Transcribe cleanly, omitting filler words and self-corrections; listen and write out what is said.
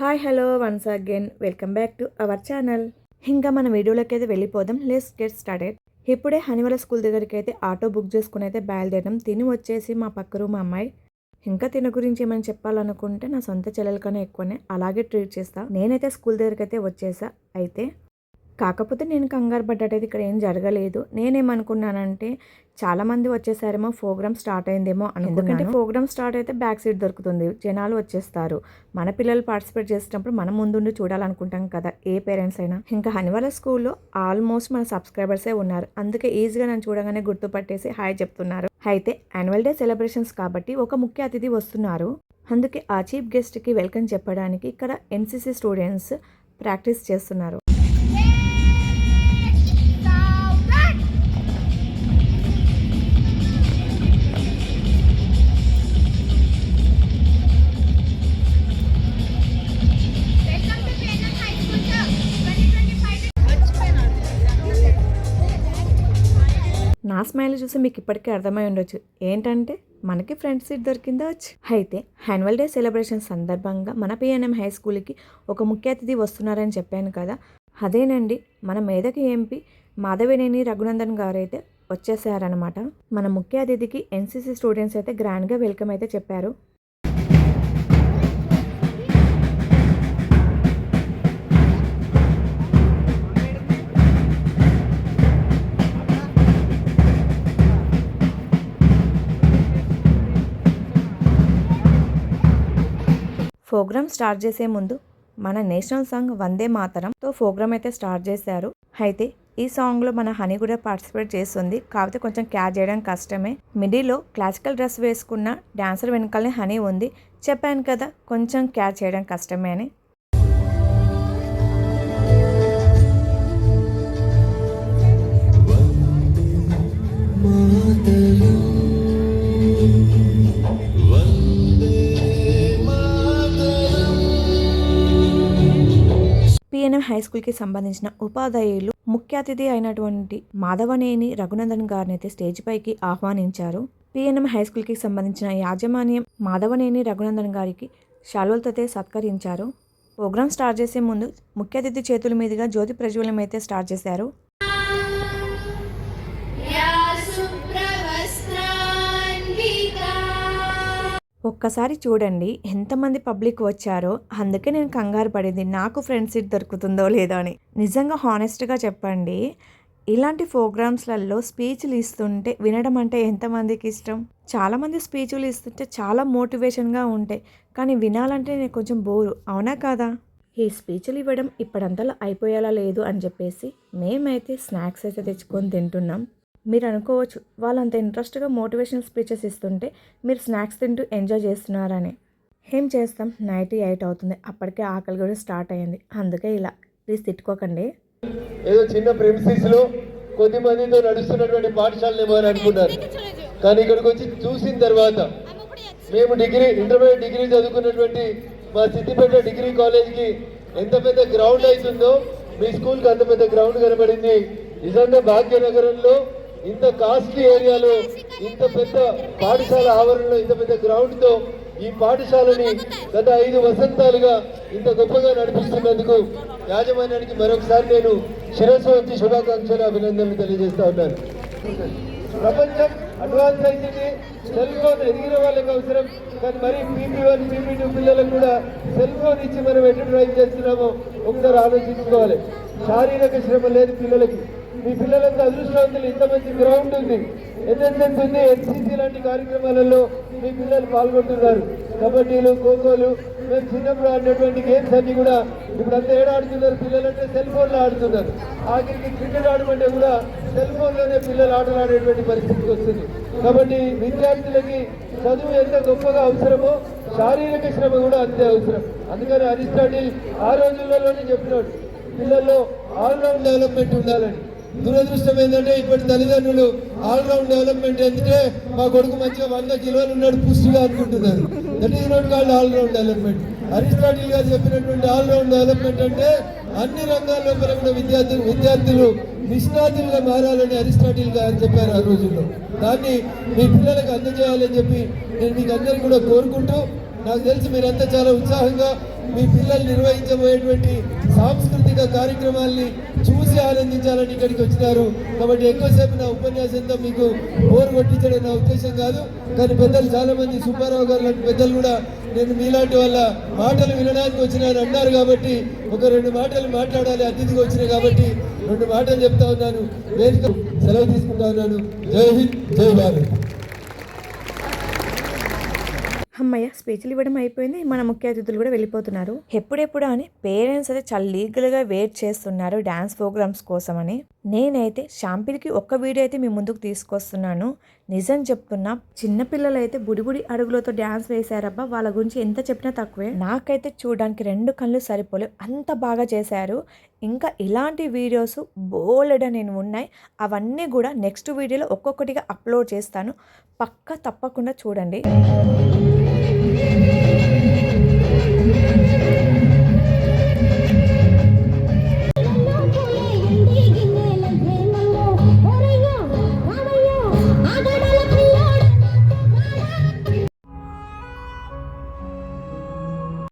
Hi hello once again welcome back to our channel. ఇంకా మన వీడియోలోకి అయితే వెళ్ళిపోదాం. Let's get started. ఇప్పుడే హనీవాల స్కూల్ దగ్గరికి అయితే ఆటో బుక్ చేసుకుని అయితే బయలుదేరడం. తిని వచ్చేసి మా పక్క రూమ్ అమ్మాయి. ఇంకా తిన గురించి ఏమైనా చెప్పాలనుకుంటే నా సొంత చెల్లెల కన్నా ఎక్కువనే అలాగే ట్రీట్ చేస్తా. నేనైతే స్కూల్ దగ్గరికి అయితే వచ్చేసా. అయితే కాకపోతే నేను కంగారు పడ్డట్టయితే ఇక్కడ ఏం జరగలేదు. నేనేమనుకున్నానంటే చాలామంది వచ్చేసారేమో, ప్రోగ్రామ్ స్టార్ట్ అయిందేమో అనుకున్నాను. ఎందుకంటే ప్రోగ్రామ్ స్టార్ట్ అయితే బ్యాక్ సీట్ దొరుకుతుంది, జనాలు వచ్చేస్తారు. మన పిల్లలు పార్టిసిపేట్ చేసేటప్పుడు మనం ముందుండి చూడాలనుకుంటాం కదా ఏ పేరెంట్స్ అయినా. ఇంకా హనీవాల స్కూల్లో ఆల్మోస్ట్ మన సబ్స్క్రైబర్సే ఉన్నారు. అందుకే ఈజీగా నన్ను చూడగానే గుర్తుపట్టేసి హాయ్ చెప్తున్నారు. అయితే యాన్యువల్ డే సెలబ్రేషన్స్ కాబట్టి ఒక ముఖ్య అతిథి వస్తున్నారు. అందుకే ఆ చీఫ్ గెస్ట్కి వెల్కమ్ చెప్పడానికి ఇక్కడ ఎన్సీసీ స్టూడెంట్స్ ప్రాక్టీస్ చేస్తున్నారు. నా స్మైల్ చూసి మీకు ఇప్పటికే అర్థమై ఉండొచ్చు ఏంటంటే మనకి ఫ్రంట్ సీట్ దొరికిందా వచ్చి. అయితే యాన్యువల్ డే సెలబ్రేషన్ సందర్భంగా మన పిఎన్ఎం హై స్కూల్కి ఒక ముఖ్య అతిథి వస్తున్నారని చెప్పాను కదా, అదేనండి మన మేదకి ఎంపీ మాధవినేని రఘునందన్ గారు అయితే వచ్చేసారనమాట. మన ముఖ్య అతిథికి ఎన్సీసీ స్టూడెంట్స్ అయితే గ్రాండ్గా వెల్కమ్ అయితే చెప్పారు. ప్రోగ్రామ్ స్టార్ట్ చేసే ముందు మన నేషనల్ సాంగ్ వందే మాతరంతో ప్రోగ్రామ్ అయితే స్టార్ట్ చేశారు. అయితే ఈ సాంగ్లో మన హనీ కూడా పార్టిసిపేట్ చేస్తుంది. కాకపోతే కొంచెం క్యాచ్ చేయడం కష్టమే. మిడిల్లో క్లాసికల్ డ్రెస్ వేసుకున్న డాన్సర్ వెనకాలనే హనీ ఉంది. చెప్పాను కదా కొంచెం క్యాచ్ చేయడం కష్టమే అని. పిఎన్ఎం హై స్కూల్కి సంబంధించిన ఉపాధ్యాయులు ముఖ్య అతిథి అయినటువంటి మాధవనేని రఘునందన్ గారిని అయితే స్టేజ్ పైకి ఆహ్వానించారు. పిఎన్ఎం హై స్కూల్కి సంబంధించిన యాజమాన్యం మాధవనేని రఘునందన్ గారికి శాలువలతో సత్కరించారు. ప్రోగ్రామ్ స్టార్ట్ చేసే ముందు ముఖ్య అతిథి చేతుల మీదుగా జ్యోతి ప్రజ్వలనం అయితే స్టార్ట్ చేశారు. ఒక్కసారి చూడండి ఎంతమంది పబ్లిక్ వచ్చారో. అందుకే నేను కంగారు పడింది నాకు ఫ్రంట్ సీట్ దొరుకుతుందో లేదో అని. నిజంగా హానెస్ట్గా చెప్పండి, ఇలాంటి ప్రోగ్రామ్స్లలో స్పీచ్లు ఇస్తుంటే వినడం అంటే ఎంతమందికి ఇష్టం. చాలామంది స్పీచ్లు ఇస్తుంటే చాలా మోటివేషన్గా ఉంటాయి, కానీ వినాలంటే నేను కొంచెం బోరు, అవునా కాదా. ఈ స్పీచ్లు ఇవ్వడం ఇప్పుడంతలో అయిపోయేలా లేదు అని చెప్పేసి మేమైతే స్నాక్స్ అయితే తెచ్చుకొని తింటున్నాం. మీరు అనుకోవచ్చు వాళ్ళంత ఇంట్రెస్ట్గా మోటివేషనల్ స్పీచెస్ ఇస్తుంటే మీరు స్నాక్స్ తింటూ ఎంజాయ్ చేస్తున్నారని. ఏం చేస్తాం, 98 అవుతుంది, అప్పటికే ఆకలి కూడా స్టార్ట్ అయ్యింది. అందుకే ఇలా ప్లీజ్ తిట్టుకోకండి. ఏదో చిన్న ప్రెమిసెస్లో కొద్ది మందితో నడుస్తున్నటువంటి పాఠశాలలు ఏమో అని అనుకున్నారు, కానీ ఇక్కడికి వచ్చి చూసిన తర్వాత మేము ఇంటర్మీడియట్ డిగ్రీ చదువుకున్నటువంటి మా సిద్దిపేట డిగ్రీ కాలేజ్కి ఎంత పెద్ద గ్రౌండ్ అవుతుందో మీ స్కూల్కి అంత పెద్ద గ్రౌండ్ కనబడింది. నిజంగా భాగ్యనగరంలో ఇంత కాస్ట్లీ ఏరియాలో ఇంత పెద్ద పాఠశాల ఆవరణలో ఇంత పెద్ద గ్రౌండ్తో ఈ పాఠశాలని గత 5 వసంతాలుగా ఇంత గొప్పగా నడిపిస్తున్నందుకు యాజమాన్యానికి మరొకసారి నేను శిరస్సు వచ్చి శుభాకాంక్షలు అభినందనలు తెలియజేస్తా ఉన్నాను. ప్రపంచం అడ్వాన్స్ అయితే సెల్ ఫోన్ ఎదిగిన వాళ్ళకి అవసరం, కానీ మరి PP1 PP2 పిల్లలకు కూడా సెల్ ఫోన్ ఇచ్చి మనం ఎటు డ్రైవ్ చేస్తున్నామో ఒకసారి ఆలోచించుకోవాలి. శారీరక శ్రమ లేదు పిల్లలకి. మీ పిల్లలంతా అదృష్టవంతులు, ఇంత మంచి గ్రౌండ్ ఉంది, ఎన్ఎస్ఎస్ ఉంది, ఎన్సీసీ లాంటి కార్యక్రమాలలో మీ పిల్లలు పాల్గొంటున్నారు. కబడ్డీలు, ఖోఖోలు, మేము చిన్నప్పుడు ఆడినటువంటి గేమ్స్ అన్ని కూడా ఇప్పుడు అంతా ఏడ ఆడుతున్నారు పిల్లలంటే సెల్ ఫోన్లో ఆడుతున్నారు. ఆఖరికి క్రికెట్ ఆడమంటే కూడా సెల్ ఫోన్లోనే పిల్లలు ఆటలు ఆడేటువంటి పరిస్థితికి వస్తుంది. కాబట్టి విద్యార్థులకి చదువు ఎంత గొప్పగా అవసరమో శారీరక శ్రమ కూడా అంతే అవసరం. అందుకని అరిస్టాటిల్ ఆ రోజుల్లోనే చెప్పినాడు పిల్లల్లో ఆల్రౌండ్ డెవలప్మెంట్ ఉండాలని. దురదృష్టం ఏంటంటే ఇప్పటి తల్లిదండ్రులు ఆల్రౌండ్ డెవలప్మెంట్ అంటే మా కొడుకు మంచిగా 100 కిలోలు ఉన్నాడు పుష్టిగా అనుకుంటున్నారు. That is not called all round development. Aristotle గారు చెప్పినటువంటి ఆల్రౌండ్ డెవలప్మెంట్ అంటే అన్ని రంగాల్లో కూడా విద్యార్థులు నిష్ణాతులుగా మారాలని అరిస్టాటిల్ గారు చెప్పారు ఆ రోజుల్లో. దాన్ని మీ పిల్లలకు అందజేయాలని చెప్పి నేను మీకు అందరికీ కూడా కోరుకుంటూ, నాకు తెలిసి మీరంతా చాలా ఉత్సాహంగా మీ పిల్లలు నిర్వహించబోయేటువంటి సాంస్కృతిక కార్యక్రమాల్ని చూసి ఆనందించాలని ఇక్కడికి వచ్చినారు. కాబట్టి ఎక్కువసేపు నా ఉపన్యాసంతో మీకు బోర్ కొట్టించడం నా ఉద్దేశం కాదు. కానీ పెద్దలు చాలా మంది సుబ్బారావు గారు లాంటి పెద్దలు కూడా నేను మీలాంటి వాళ్ళ మాటలు వినడానికి వచ్చినాను అన్నారు. కాబట్టి ఒక 2 మాటలు మాట్లాడాలి, అతిథిగా వచ్చినాయి కాబట్టి 2 మాటలు చెప్తా ఉన్నాను. వేదిక సెలవు తీసుకుంటా ఉన్నాను. జై హింద్, జై భారత్. అమ్మయ్య స్పీచ్లు ఇవ్వడం అయిపోయింది. మన ముఖ్య అతిథులు కూడా వెళ్ళిపోతున్నారు. ఎప్పుడెప్పుడు అని పేరెంట్స్ అయితే చాలా లీగల్గా వెయిట్ చేస్తున్నారు డ్యాన్స్ ప్రోగ్రామ్స్ కోసం అని. నేనైతే షాంపిల్కి ఒక్క వీడియో అయితే మీ ముందుకు తీసుకొస్తున్నాను. నిజం చెప్తున్నా, చిన్నపిల్లలు అయితే బుడిబుడి అడుగులతో డ్యాన్స్ వేశారబ్బా. వాళ్ళ గురించి ఎంత చెప్పినా తక్కువే. నాకైతే చూడడానికి 2 కళ్ళు సరిపోలేవు, అంత బాగా చేశారు. ఇంకా ఇలాంటి వీడియోస్ బోలెడ్ నేను ఉన్నాయి. అవన్నీ కూడా నెక్స్ట్ వీడియోలో ఒక్కొక్కటిగా అప్లోడ్ చేస్తాను. తప్పకుండా చూడండి.